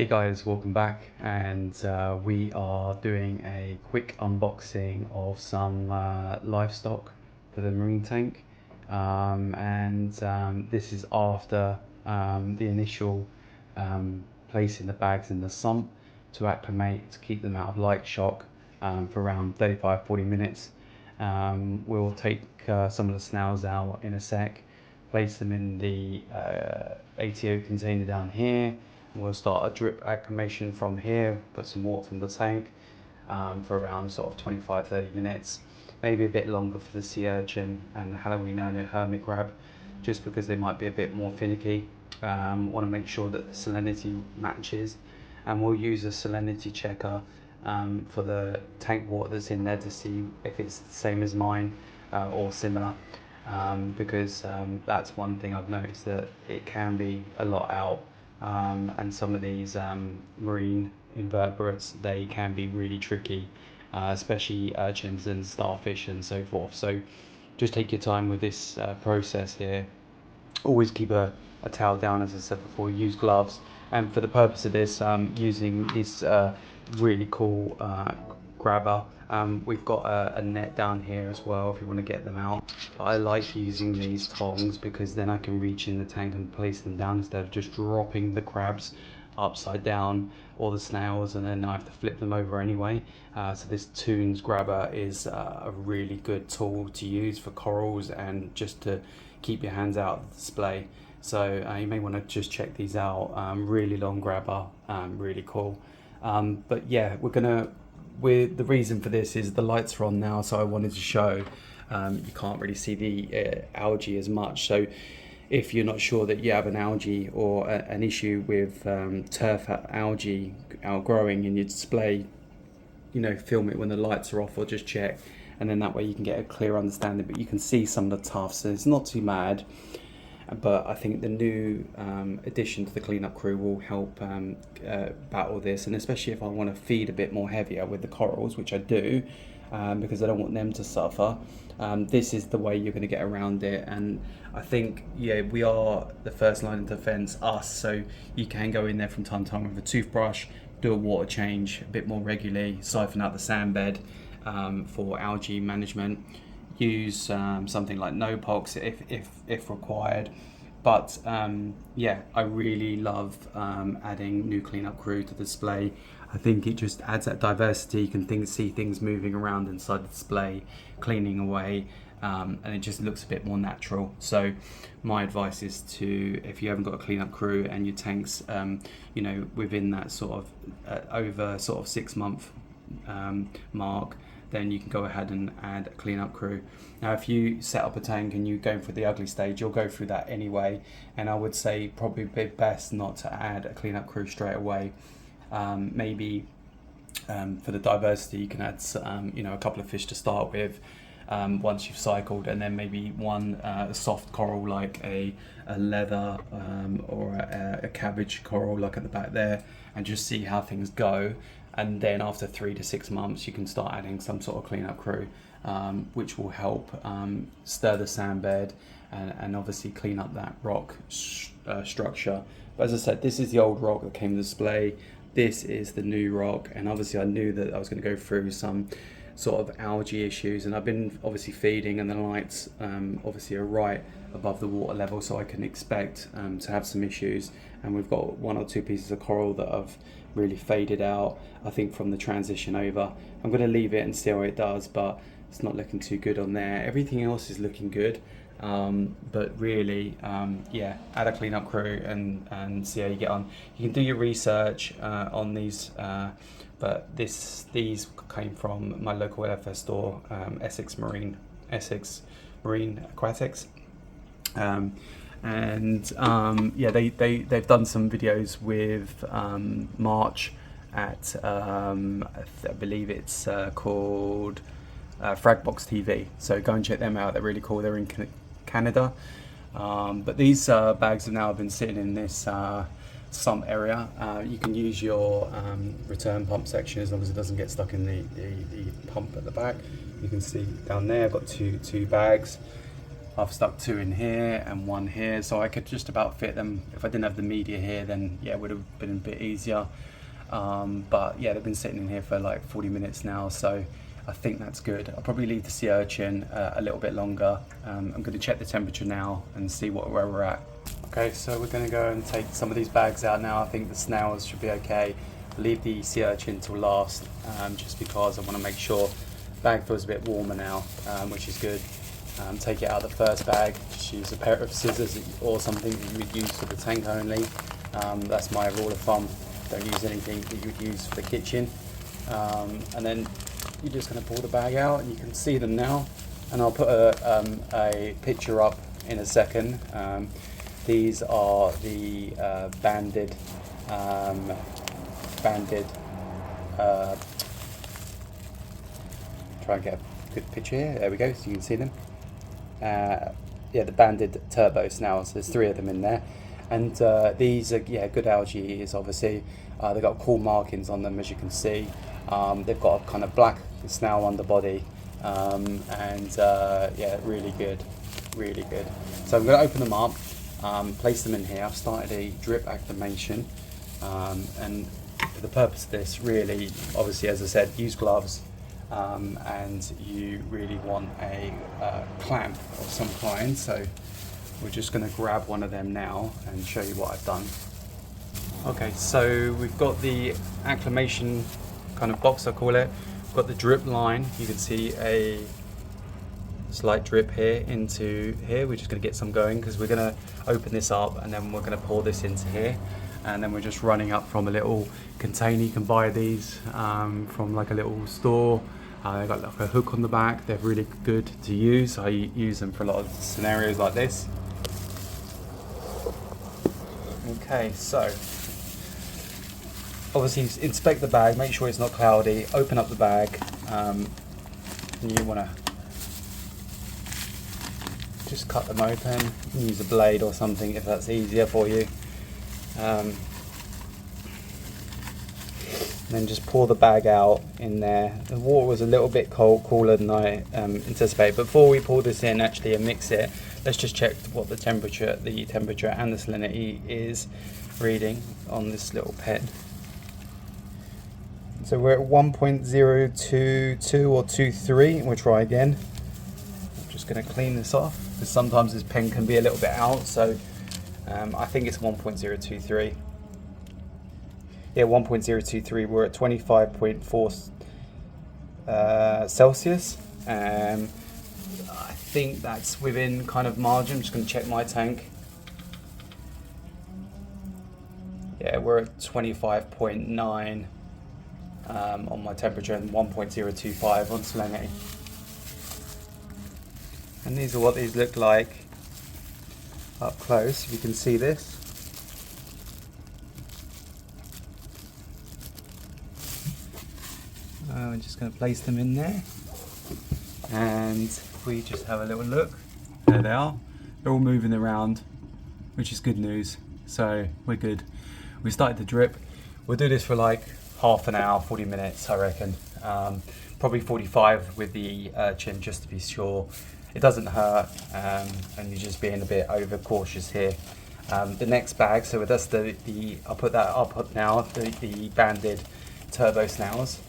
Hey guys, welcome back, and we are doing a quick unboxing of some livestock for the marine tank, this is after the initial placing the bags in the sump to acclimate, to keep them out of light shock for around 35-40 minutes. We'll take some of the snails out in a sec, place them in the ATO container down here. We'll start a drip acclimation from here, put some water from the tank for around sort of 25-30 minutes, maybe a bit longer for the sea urchin and Halloween and hermit crab, just because they might be a bit more finicky. Want to make sure that the salinity matches, and we'll use a salinity checker for the tank water that's in there to see if it's the same as mine or similar, because that's one thing I've noticed, that it can be a lot out. And some of these marine invertebrates, they can be really tricky, especially urchins and starfish and so forth. So just take your time with this process here. Always keep a towel down, as I said before. Use gloves, and for the purpose of this, using this really cool grabber. We've got a net down here as well if you want to get them out, but I like using these tongs because then I can reach in the tank and place them down instead of just dropping the crabs upside down or the snails, and then I have to flip them over anyway. So this Toons grabber is a really good tool to use for corals and just to keep your hands out of the display. So you may want to just check these out. Really long grabber, really cool. But yeah, the reason for this is the lights are on now, so I wanted to show. You can't really see the algae as much, so if you're not sure that you have an algae or an issue with turf algae outgrowing in your display, film it when the lights are off, or just check, and then that way you can get a clear understanding. But you can see some of the tufts, and it's not too bad. But I think the new addition to the cleanup crew will help battle this, and especially if I want to feed a bit more heavier with the corals, which I do, because I don't want them to suffer. This is the way you're going to get around it, and I think, yeah, we are the first line of defense, us, so you can go in there from time to time with a toothbrush, do a water change a bit more regularly, siphon out the sand bed for algae management. Use something like no-pox if required, but yeah, I really love adding new cleanup crew to the display. I think it just adds that diversity. You can see things moving around inside the display, cleaning away, and it just looks a bit more natural. So my advice is to, if you haven't got a cleanup crew and your tanks within that sort of over sort of 6-month mark, then you can go ahead and add a cleanup crew. Now, if you set up a tank and you're going through the ugly stage, you'll go through that anyway, and I would say probably best not to add a cleanup crew straight away. Maybe for the diversity, you can add a couple of fish to start with once you've cycled, and then maybe one soft coral like a leather or a cabbage coral like at the back there, and just see how things go. And then after 3 to 6 months, you can start adding some sort of cleanup crew, which will help stir the sand bed and obviously clean up that rock structure. But as I said, this is the old rock that came to display. This is the new rock, and obviously I knew that I was going to go through some sort of algae issues, and I've been obviously feeding, and the lights obviously are right above the water level, so I can expect to have some issues. And we've got 1 or 2 pieces of coral that have really faded out, I think, from the transition over. I'm going to leave it and see how it does, but it's not looking too good on there. Everything else is looking good, but really, yeah, add a cleanup crew and see how you get on. You can do your research on these, but these came from my local LFS store, Essex Marine Aquatics. Yeah, they've done some videos with March at I believe it's called Fragbox TV, so go and check them out. They're really cool. They're in Canada, but these bags have now been sitting in this sump area. You can use your return pump section as long as it doesn't get stuck in the pump at the back. You can see down there I've got two bags. I've stuck 2 in here and 1 here, so I could just about fit them. If I didn't have the media here, then yeah, it would have been a bit easier. But yeah, they've been sitting in here for like 40 minutes now, so I think that's good. I'll probably leave the sea urchin a little bit longer. I'm going to check the temperature now and see where we're at. Okay, so we're going to go and take some of these bags out now. I think the snails should be okay. I'll leave the sea urchin till last, just because I want to make sure the bag feels a bit warmer now, which is good. Take it out of the first bag, just use a pair of scissors or something that you would use for the tank only. That's my rule of thumb. Don't use anything that you would use for the kitchen. And then you're just going to pull the bag out, and you can see them now. And I'll put a picture up in a second. These are the banded. Try and get a good picture here. There we go, so you can see them. Yeah, the banded turbo snails. There's 3 of them in there, and these are good algae eaters. Obviously, they've got cool markings on them, as you can see. They've got a kind of black snail underbody, and yeah, really good, really good. So I'm going to open them up, place them in here. I've started a drip acclimation, and for the purpose of this, really, obviously, as I said, use gloves. And you really want a clamp of some kind, so we're just going to grab one of them now and show you what I've done. Okay, so we've got the acclimation kind of box, I call it. We've got the drip line. You can see a slight drip here into here. We're just going to get some going because we're going to open this up and then we're going to pour this into here. And then we're just running up from a little container. You can buy these from like a little store. They've got like a hook on the back. They're really good to use. I use them for a lot of scenarios like this. Okay, so obviously inspect the bag, make sure it's not cloudy, open up the bag. You want to just cut them open. You can use a blade or something if that's easier for you. Then just pour the bag out in there. The water was a little bit cooler than I anticipated. Before we pour this in actually and mix it, let's just check what the temperature and the salinity is reading on this little pen. So we're at 1.022 or 23. We'll try again. I'm just going to clean this off because sometimes this pen can be a little bit out. So I think it's 1.023. Yeah, 1.023. We're at 25.4 Celsius. I think that's within kind of margin. I'm just going to check my tank. Yeah, we're at 25.9 on my temperature and 1.025 on salinity. And these are what these look like up close. If you can see this. I'm just going to place them in there, and if we just have a little look, there they are. They're all moving around, which is good news. So we're good. We started the drip. We'll do this for like half an hour, 40 minutes, I reckon. Probably 45 with the urchin, just to be sure. It doesn't hurt, and you're just being a bit over cautious here. The next bag, so that's I'll put that up now. The banded turbo snails.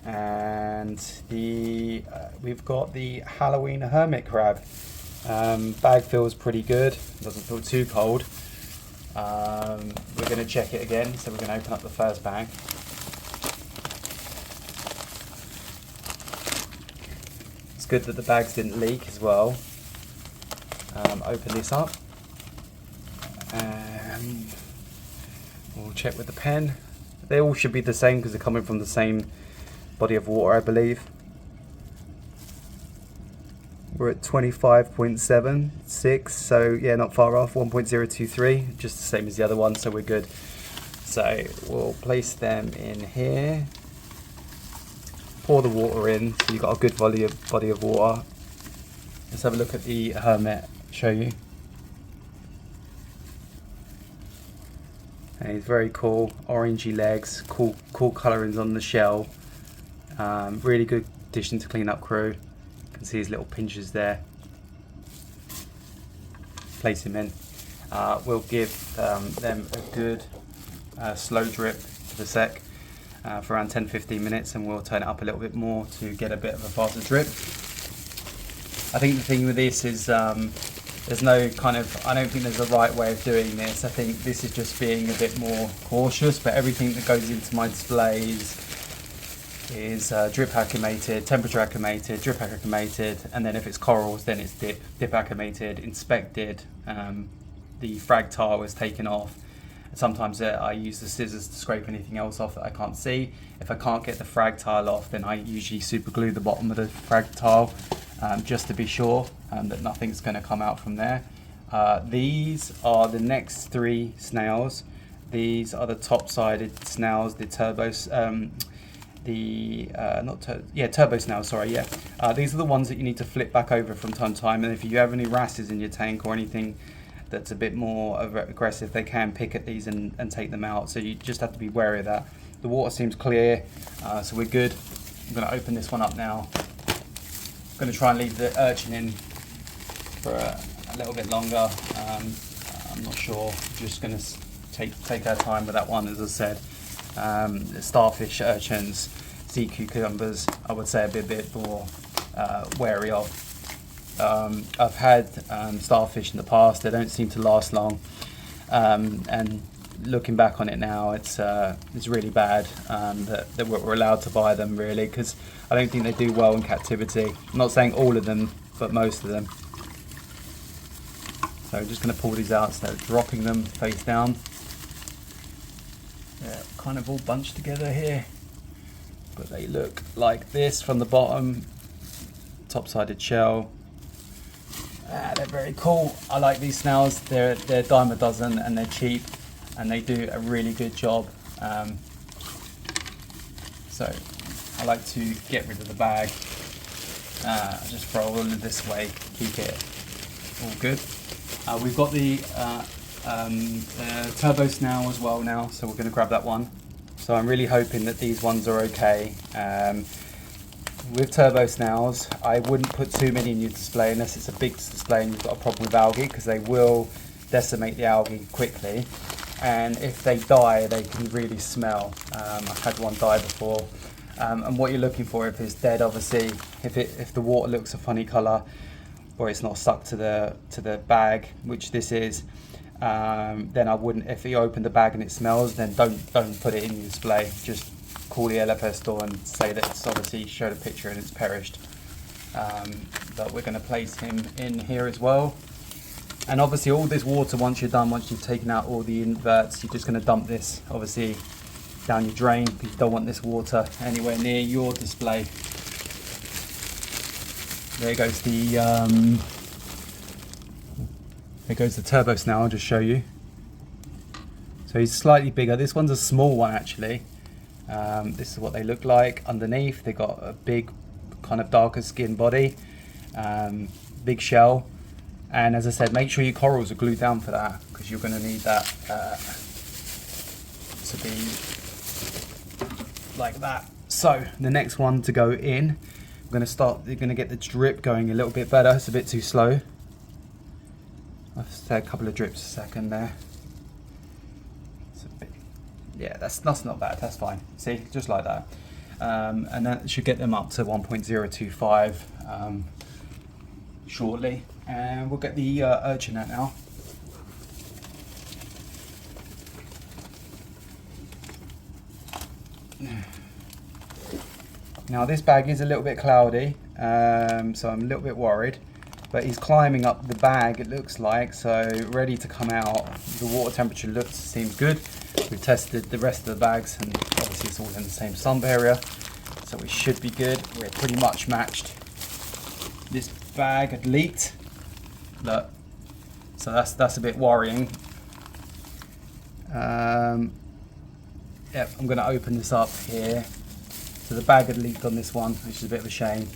And we've got the Halloween hermit crab. Bag feels pretty good, doesn't feel too cold. We're going to check it again, so we're going to open up the first bag. It's good that the bags didn't leak as well. Open this up and we'll check with the pen. They all should be the same because they're coming from the same body of water, I believe. We're at 25.76, so yeah, not far off. 1.023, just the same as the other one, so we're good. So we'll place them in here, pour the water in, so you've got a good body of water. Let's have a look at the hermit, show you. And he's very cool, orangey legs, cool colourings on the shell. Really good addition to clean up crew. You can see his little pinches there. place him in. We'll give them a good slow drip for the sec for around 10-15 minutes, and we'll turn it up a little bit more to get a bit of a faster drip. I think the thing with this is there's no kind of, I don't think there's a right way of doing this. I think this is just being a bit more cautious, but everything that goes into my displays is drip acclimated, temperature acclimated, drip acclimated, and then if it's corals, then it's dip acclimated, inspected. The frag tile was taken off. Sometimes I use the scissors to scrape anything else off that I can't see. If I can't get the frag tile off, then I usually super glue the bottom of the frag tile just to be sure that nothing's going to come out from there. These are the next 3 snails. These are the top-sided snails, the turbos. Turbo snails, sorry, yeah. These are the ones that you need to flip back over from time to time, and if you have any wrasses in your tank or anything that's a bit more aggressive, they can pick at these and take them out, so you just have to be wary of that. The water seems clear, so we're good. I'm going to open this one up now. I'm going to try and leave the urchin in for a little bit longer. I'm not sure, just going to take our time with that one, as I said. Starfish, urchins, sea cucumbers, I would say a bit more wary of. I've had starfish in the past. They don't seem to last long, and looking back on it now, it's really bad that we're allowed to buy them, really, because I don't think they do well in captivity. I'm not saying all of them, but most of them. So I'm just going to pull these out, so dropping them face down. They're kind of all bunched together here, but they look like this from the bottom. Top-sided shell. They're very cool. I like these snails. They're a dime a dozen, and they're cheap, and they do a really good job. So I like to get rid of the bag. Just throw all of this way, keep it all good. We've got the turbo snail as well now, so we're going to grab that one. So I'm really hoping that these ones are okay. With turbo snails, I wouldn't put too many in your display unless it's a big display and you've got a problem with algae, because they will decimate the algae quickly, and if they die, they can really smell. I've had one die before, and what you're looking for, if it's dead, obviously, if the water looks a funny colour or it's not stuck to the bag, which this is, then I wouldn't. If you open the bag and it smells, then don't put it in your display. Just call the LFS store and say that it's obviously showed a picture and it's perished. But we're going to place him in here as well. And obviously all this water, once you're done, once you've taken out all the inverts, you're just going to dump this obviously down your drain, because you don't want this water anywhere near your display. There goes the turbo snail. I'll just show you. So he's slightly bigger. This one's a small one actually. This is what they look like underneath. They got a big kind of darker skin body, big shell, and as I said, make sure your corals are glued down for that, because you're going to need that to be like that. So the next one to go in, we're going to get the drip going a little bit better. It's a bit too slow. I've said a couple of drips a second there. Yeah, that's not bad, that's fine. See, just like that. And that should get them up to 1.025 shortly. And we'll get the urchin out now. Now this bag is a little bit cloudy, so I'm a little bit worried. But he's climbing up the bag, it looks like, so ready to come out. The water temperature seems good. We've tested the rest of the bags, and obviously it's all in the same sump area, so we should be good. We're pretty much matched. This bag had leaked, look, so that's a bit worrying. Yep, I'm going to open this up here. So the bag had leaked on this one, which is a bit of a shame.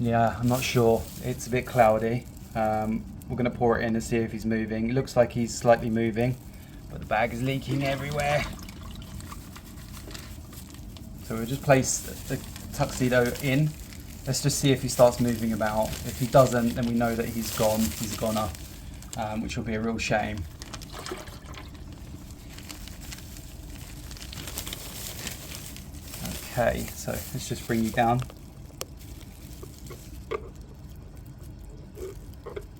Yeah, I'm not sure. It's a bit cloudy. We're going to pour it in and see if he's moving. It looks like he's slightly moving, but the bag is leaking everywhere. So we'll just place the tuxedo in, Let's just see if he starts moving about. If he doesn't, then we know that he's gone. He's a goner, which will be a real shame. Okay, so let's just bring you down.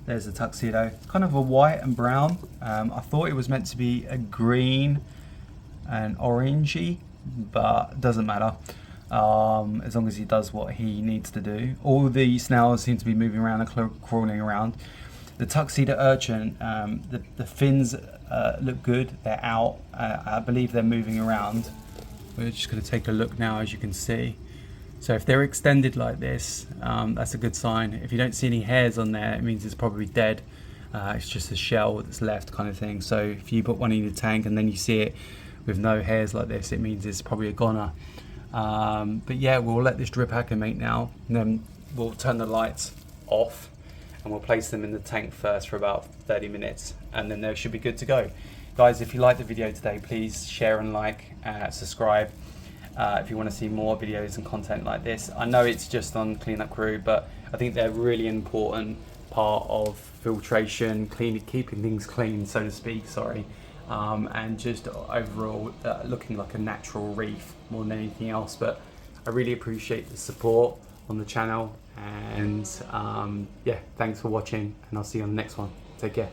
There's the tuxedo. Kind of a white and brown. I thought it was meant to be a green and orangey, but it doesn't matter. As long as he does what he needs to do. All the snails seem to be moving around and crawling around. The tuxedo urchin, the fins look good. They're out. I believe they're moving around. We're just going to take a look now, as you can see. So if they're extended like this, that's a good sign. If you don't see any hairs on there, it means it's probably dead. It's just a shell that's left, kind of thing. So if you put one in the tank and then you see it with no hairs like this, it means it's probably a goner. But yeah, we'll let this drip acclimate now, and then we'll turn the lights off and we'll place them in the tank first for about 30 minutes, and then they should be good to go. Guys, if you liked the video today, please share and like, subscribe if you want to see more videos and content like this. I know it's just on cleanup crew, but I think they're a really important part of filtration, keeping things clean, so to speak, and just overall looking like a natural reef more than anything else. But I really appreciate the support on the channel, and yeah, thanks for watching, and I'll see you on the next one. Take care.